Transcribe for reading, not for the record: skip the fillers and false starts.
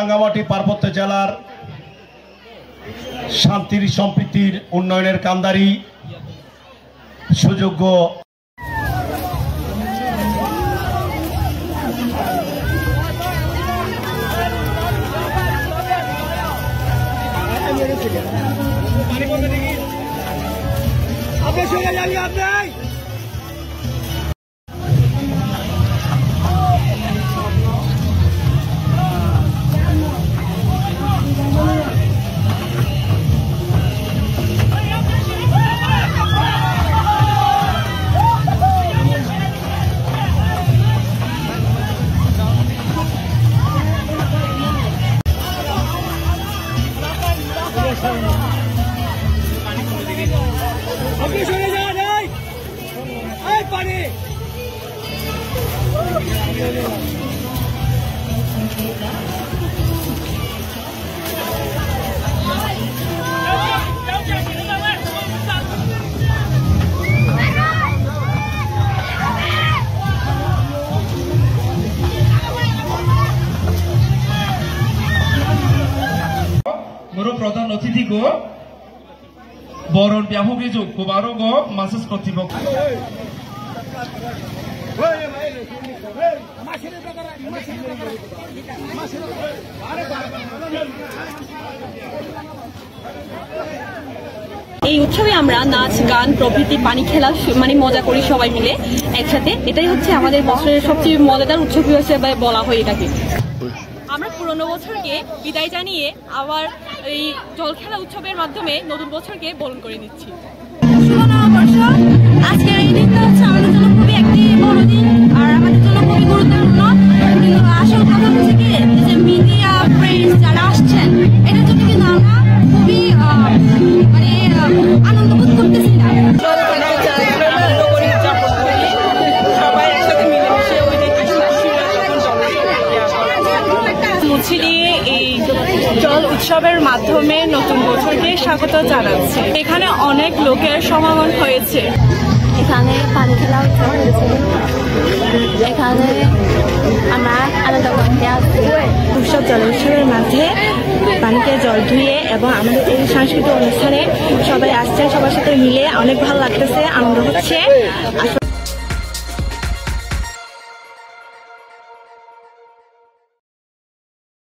রাঙ্গামাটি পার্বত্য জেলার শান্তির সম্প্রীতির উন্নয়নের কান্দারি সুযোগ্য প্রধান অতিথি গো বরণ ব্যাপক যোগ কুমারো গো মাসেস কর্তৃপক্ষ এই উৎসবে আমরা নাচ গান প্রভৃতি পানি খেলা মানে মজা করি সবাই মিলে একসাথে। এটাই হচ্ছে আমাদের বছরের সবচেয়ে মজাদার উৎসব হিসেবে বলা হয় এটাকে। আমরা পুরনো বছরকে বিদায় জানিয়ে আবার এই জল খেলা উৎসবের মাধ্যমে নতুন বছরকে বরণ করে নিচ্ছি। শুভ নববর্ষ। আজকের এই দিনটা হচ্ছে আমাদের জন্য খুবই একটি বড় দিন আর আমাদের জন্য খুবই গুরুত্বপূর্ণ। কিন্তু আসল কথা হচ্ছে কি যে মিডিয়া ফ্রেন্ডস যারা আসছেন এটার জন্য কিন্তু আমরা খুবই মানে আনন্দ বোধ করতেছি না। এই জল উৎসবের মাধ্যমে নতুন বছরকে স্বাগত জানাচ্ছে। এখানে অনেক লোকের সমাগম হয়েছে। এখানে পানি খেলা উৎসব হয়েছে, এখানে আমরা আনন্দ করতে আসছি। উৎসব জল উৎসবের মাঝে পানিতে জল ধুয়ে এবং আমাদের এই সাংস্কৃতিক অনুষ্ঠানে সবাই আসছেন, সবার সাথে মিলে অনেক ভালো লাগতেছে, আনন্দ হচ্ছে।